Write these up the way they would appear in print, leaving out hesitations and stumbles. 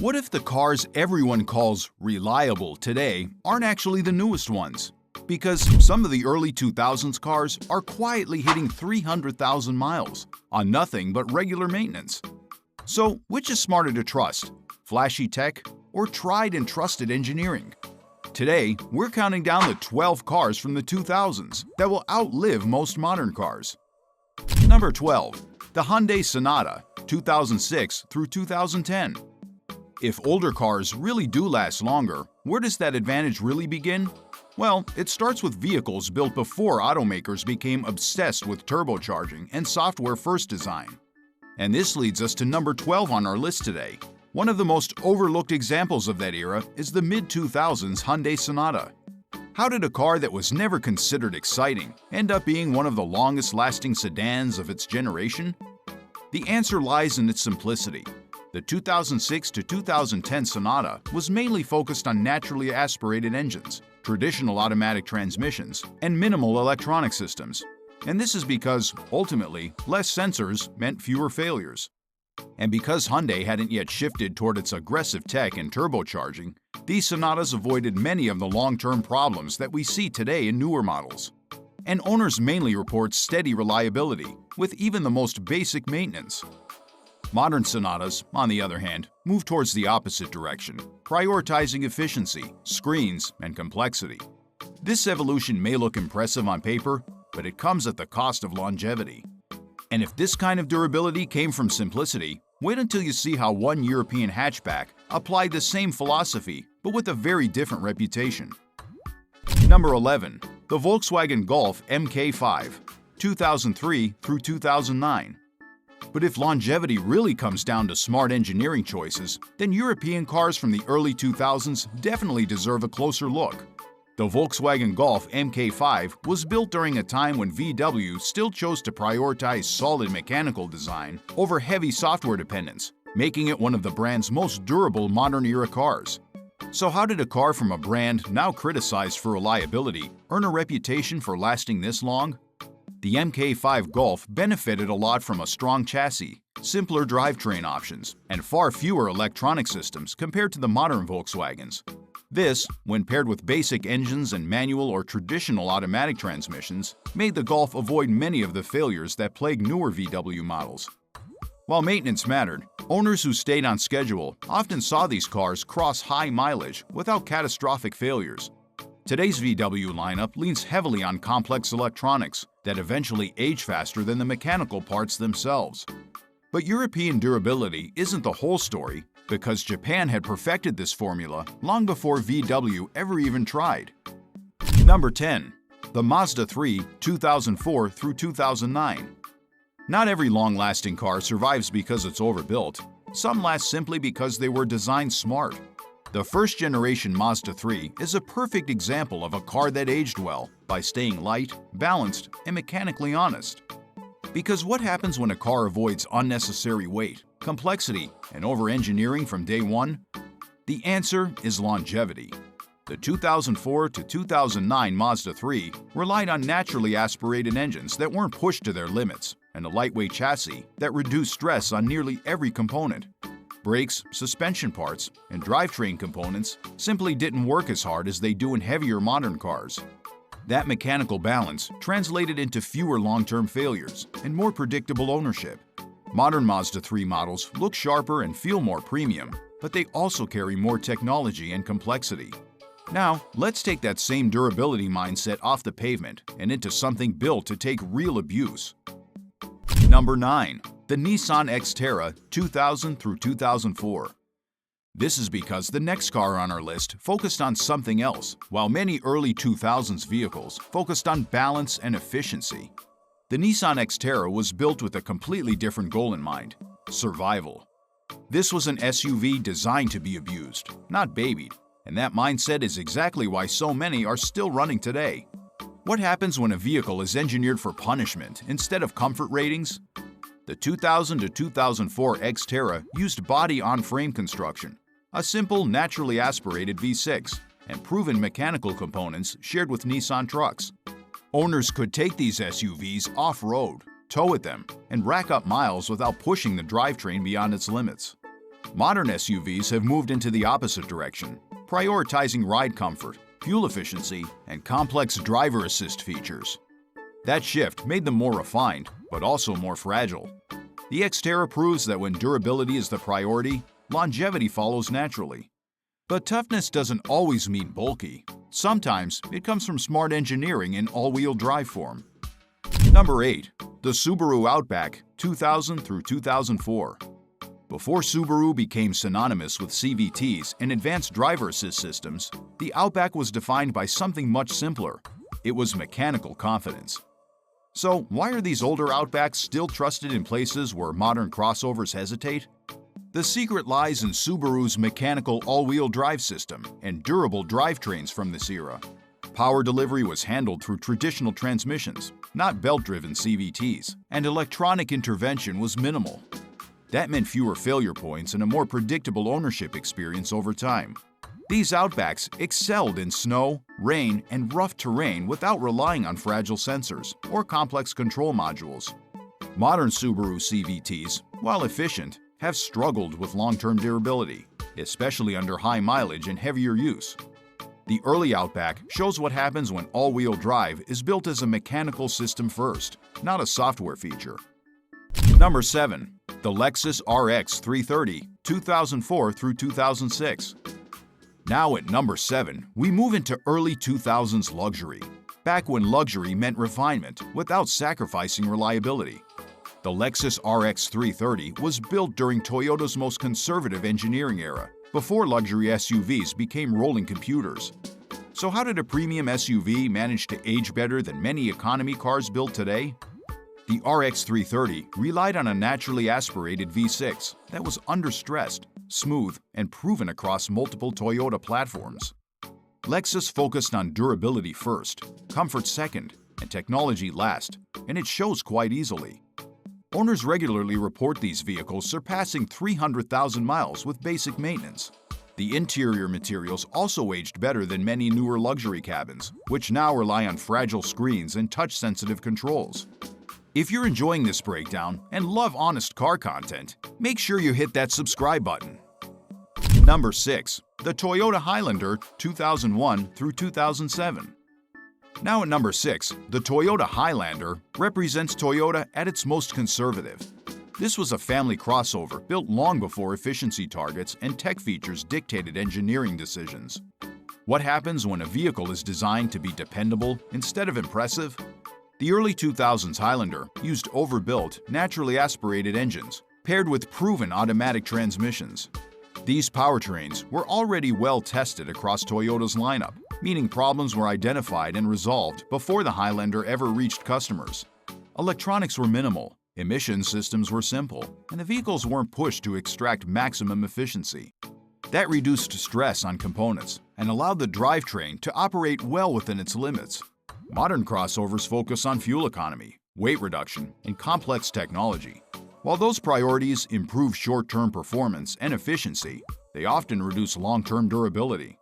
What if the cars everyone calls reliable today aren't actually the newest ones? Because some of the early 2000s cars are quietly hitting 300,000 miles on nothing but regular maintenance. So, which is smarter to trust? Flashy tech or tried and trusted engineering? Today, we're counting down the 12 cars from the 2000s that will outlive most modern cars. Number 12. The Hyundai Sonata, 2006 through 2010. If older cars really do last longer, where does that advantage really begin? Well, it starts with vehicles built before automakers became obsessed with turbocharging and software-first design. And this leads us to number 12 on our list today. One of the most overlooked examples of that era is the mid-2000s Hyundai Sonata. How did a car that was never considered exciting end up being one of the longest-lasting sedans of its generation? The answer lies in its simplicity. The 2006 to 2010 Sonata was mainly focused on naturally aspirated engines, traditional automatic transmissions, and minimal electronic systems. And this is because, ultimately, less sensors meant fewer failures. And because Hyundai hadn't yet shifted toward its aggressive tech and turbocharging, these Sonatas avoided many of the long-term problems that we see today in newer models. And owners mainly report steady reliability, with even the most basic maintenance. Modern Sonatas, on the other hand, move towards the opposite direction, prioritizing efficiency, screens, and complexity. This evolution may look impressive on paper, but it comes at the cost of longevity. And if this kind of durability came from simplicity, wait until you see how one European hatchback applied the same philosophy, but with a very different reputation. Number 11. The Volkswagen Golf MK5, 2003 through 2009. But if longevity really comes down to smart engineering choices, then European cars from the early 2000s definitely deserve a closer look. The Volkswagen Golf MK5 was built during a time when VW still chose to prioritize solid mechanical design over heavy software dependence, making it one of the brand's most durable modern-era cars. So how did a car from a brand now criticized for reliability earn a reputation for lasting this long? The MK5 Golf benefited a lot from a strong chassis, simpler drivetrain options, and far fewer electronic systems compared to the modern Volkswagens. This, when paired with basic engines and manual or traditional automatic transmissions, made the Golf avoid many of the failures that plague newer VW models. While maintenance mattered, owners who stayed on schedule often saw these cars cross high mileage without catastrophic failures. Today's VW lineup leans heavily on complex electronics that eventually age faster than the mechanical parts themselves. But European durability isn't the whole story, because Japan had perfected this formula long before VW ever even tried. Number 10. The Mazda 3, 2004 through 2009. Not every long-lasting car survives because it's overbuilt. Some last simply because they were designed smart. The first-generation Mazda 3 is a perfect example of a car that aged well by staying light, balanced, and mechanically honest. Because what happens when a car avoids unnecessary weight, complexity, and over-engineering from day one? The answer is longevity. The 2004 to 2009 Mazda 3 relied on naturally aspirated engines that weren't pushed to their limits, and a lightweight chassis that reduced stress on nearly every component. Brakes, suspension parts, and drivetrain components simply didn't work as hard as they do in heavier modern cars. That mechanical balance translated into fewer long-term failures and more predictable ownership. Modern Mazda 3 models look sharper and feel more premium, but they also carry more technology and complexity. Now, let's take that same durability mindset off the pavement and into something built to take real abuse. Number 9. The Nissan Xterra 2000 through 2004. This is because the next car on our list focused on something else, while many early 2000s vehicles focused on balance and efficiency. The Nissan Xterra was built with a completely different goal in mind: survival. This was an SUV designed to be abused, not babied, and that mindset is exactly why so many are still running today. What happens when a vehicle is engineered for punishment instead of comfort ratings? The 2000 to 2004 Xterra used body-on-frame construction, a simple, naturally aspirated V6, and proven mechanical components shared with Nissan trucks. Owners could take these SUVs off-road, tow at them, and rack up miles without pushing the drivetrain beyond its limits. Modern SUVs have moved into the opposite direction, prioritizing ride comfort, fuel efficiency, and complex driver assist features. That shift made them more refined, but also more fragile. The Xterra proves that when durability is the priority, longevity follows naturally. But toughness doesn't always mean bulky. Sometimes it comes from smart engineering in all-wheel drive form. Number 8. The Subaru Outback 2000 through 2004. Before Subaru became synonymous with CVTs and advanced driver assist systems, the Outback was defined by something much simpler. It was mechanical confidence. So why are these older Outbacks still trusted in places where modern crossovers hesitate? The secret lies in Subaru's mechanical all-wheel drive system and durable drivetrains from this era. Power delivery was handled through traditional transmissions, not belt-driven CVTs, and electronic intervention was minimal. That meant fewer failure points and a more predictable ownership experience over time. These Outbacks excelled in snow, rain, and rough terrain without relying on fragile sensors or complex control modules. Modern Subaru CVTs, while efficient, have struggled with long-term durability, especially under high mileage and heavier use. The early Outback shows what happens when all-wheel drive is built as a mechanical system first, not a software feature. Number 7. The Lexus RX 330, 2004 through 2006. Now at number 7, we move into early 2000s luxury, back when luxury meant refinement without sacrificing reliability. The Lexus RX 330 was built during Toyota's most conservative engineering era, before luxury SUVs became rolling computers. So how did a premium SUV manage to age better than many economy cars built today? The RX 330 relied on a naturally aspirated V6 that was understressed, smooth, and proven across multiple Toyota platforms. Lexus focused on durability first, comfort second, and technology last, and it shows quite easily. Owners regularly report these vehicles surpassing 300,000 miles with basic maintenance. The interior materials also aged better than many newer luxury cabins, which now rely on fragile screens and touch-sensitive controls. If you're enjoying this breakdown and love honest car content, make sure you hit that subscribe button. Number 6. The Toyota Highlander 2001 through 2007. Now at number 6, the Toyota Highlander represents Toyota at its most conservative. This was a family crossover built long before efficiency targets and tech features dictated engineering decisions. What happens when a vehicle is designed to be dependable instead of impressive? The early 2000s Highlander used overbuilt, naturally aspirated engines, paired with proven automatic transmissions. These powertrains were already well tested across Toyota's lineup, meaning problems were identified and resolved before the Highlander ever reached customers. Electronics were minimal, emission systems were simple, and the vehicles weren't pushed to extract maximum efficiency. That reduced stress on components and allowed the drivetrain to operate well within its limits. Modern crossovers focus on fuel economy, weight reduction, and complex technology. While those priorities improve short-term performance and efficiency, they often reduce long-term durability.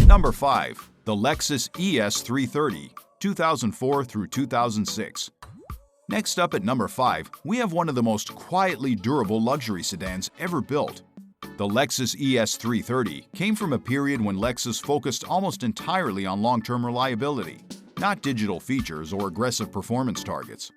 Number 5. The Lexus ES 330, 2004 through 2006. Next up at number 5, we have one of the most quietly durable luxury sedans ever built. The Lexus ES 330 came from a period when Lexus focused almost entirely on long-term reliability, not digital features or aggressive performance targets.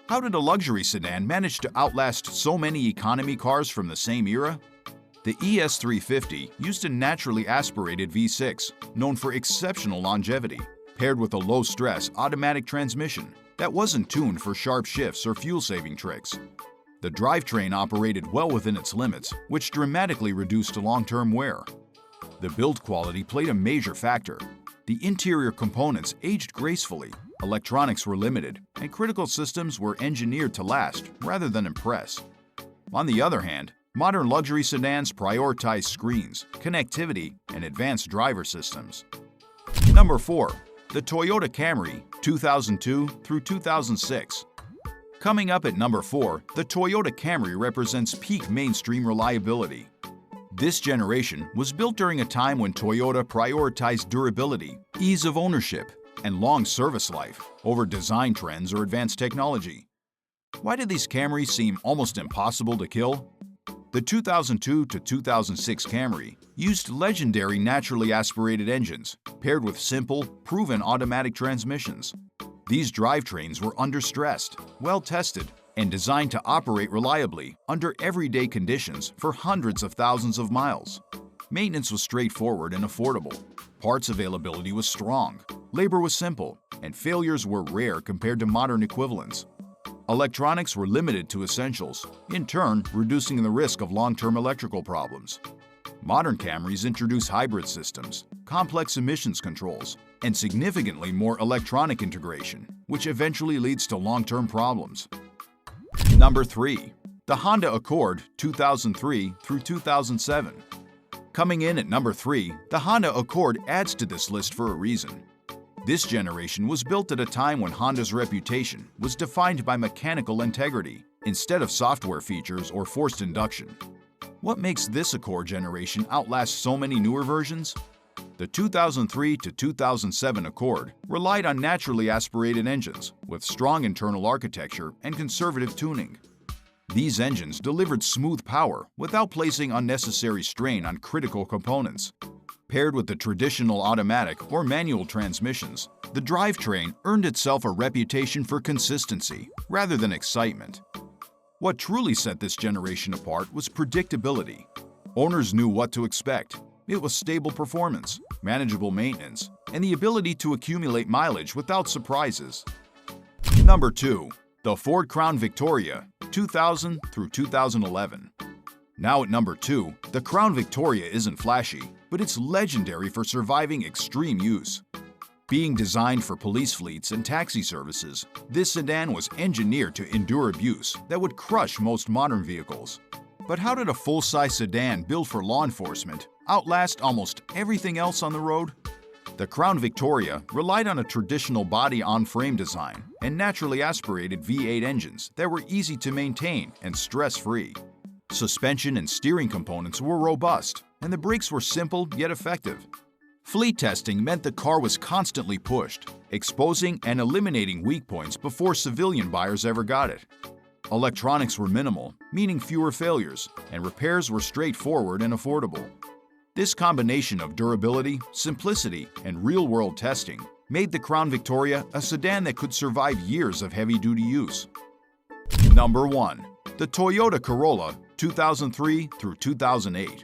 How did a luxury sedan manage to outlast so many economy cars from the same era? The ES 350 used a naturally aspirated V6, known for exceptional longevity, paired with a low-stress automatic transmission that wasn't tuned for sharp shifts or fuel-saving tricks. The drivetrain operated well within its limits, which dramatically reduced long-term wear. The build quality played a major factor. The interior components aged gracefully, electronics were limited, and critical systems were engineered to last rather than impress. On the other hand, modern luxury sedans prioritize screens, connectivity, and advanced driver systems. Number 4. The Toyota Camry 2002 through 2006. Coming up at number 4, the Toyota Camry represents peak mainstream reliability. This generation was built during a time when Toyota prioritized durability, ease of ownership, and long service life over design trends or advanced technology. Why did these Camrys seem almost impossible to kill? The 2002 to 2006 Camry used legendary naturally aspirated engines paired with simple, proven automatic transmissions. These drivetrains were understressed, well-tested, and designed to operate reliably under everyday conditions for hundreds of thousands of miles. Maintenance was straightforward and affordable. Parts availability was strong, labor was simple, and failures were rare compared to modern equivalents. Electronics were limited to essentials, in turn reducing the risk of long-term electrical problems. Modern Camrys introduce hybrid systems, complex emissions controls, and significantly more electronic integration, which eventually leads to long-term problems. Number 3. The Honda Accord 2003 through 2007. Coming in at number 3, the Honda Accord adds to this list for a reason. This generation was built at a time when Honda's reputation was defined by mechanical integrity instead of software features or forced induction. What makes this Accord generation outlast so many newer versions? The 2003 to 2007 Accord relied on naturally aspirated engines with strong internal architecture and conservative tuning. These engines delivered smooth power without placing unnecessary strain on critical components. Paired with the traditional automatic or manual transmissions, the drivetrain earned itself a reputation for consistency rather than excitement. What truly set this generation apart was predictability. Owners knew what to expect. It was stable performance, manageable maintenance, and the ability to accumulate mileage without surprises. Number 2. The Ford Crown Victoria 2000 through 2011. Now at number 2, the Crown Victoria isn't flashy, but it's legendary for surviving extreme use. Being designed for police fleets and taxi services, this sedan was engineered to endure abuse that would crush most modern vehicles. But how did a full-size sedan built for law enforcement outlast almost everything else on the road? The Crown Victoria relied on a traditional body-on-frame design and naturally aspirated V8 engines that were easy to maintain and stress-free. Suspension and steering components were robust, and the brakes were simple yet effective. Fleet testing meant the car was constantly pushed, exposing and eliminating weak points before civilian buyers ever got it. Electronics were minimal, meaning fewer failures, and repairs were straightforward and affordable. This combination of durability, simplicity, and real-world testing made the Crown Victoria a sedan that could survive years of heavy-duty use. Number 1. The Toyota Corolla 2003 through 2008.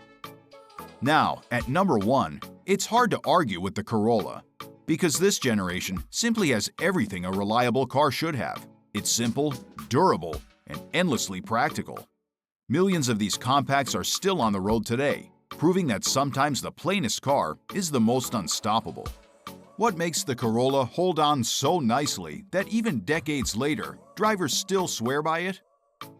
Now, at number 1, it's hard to argue with the Corolla, because this generation simply has everything a reliable car should have. It's simple, durable, and endlessly practical. Millions of these compacts are still on the road today, proving that sometimes the plainest car is the most unstoppable. What makes the Corolla hold on so nicely that even decades later, drivers still swear by it?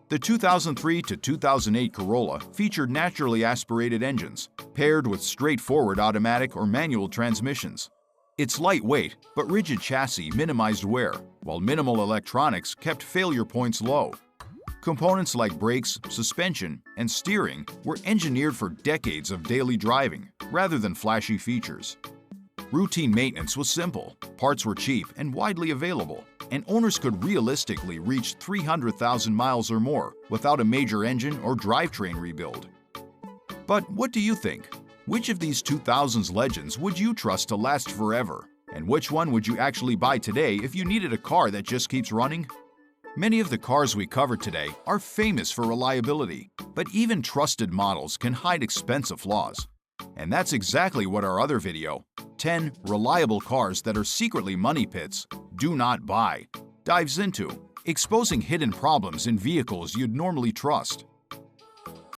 The 2003 to 2008 Corolla featured naturally aspirated engines, paired with straightforward automatic or manual transmissions. Its lightweight but rigid chassis minimized wear, while minimal electronics kept failure points low. Components like brakes, suspension, and steering were engineered for decades of daily driving, rather than flashy features. Routine maintenance was simple, parts were cheap and widely available, and owners could realistically reach 300,000 miles or more without a major engine or drivetrain rebuild. But what do you think? Which of these 2000s legends would you trust to last forever? And which one would you actually buy today if you needed a car that just keeps running? Many of the cars we covered today are famous for reliability, but even trusted models can hide expensive flaws. And that's exactly what our other video, 10 Reliable Cars That Are Secretly Money Pits, Do Not Buy, dives into, exposing hidden problems in vehicles you'd normally trust.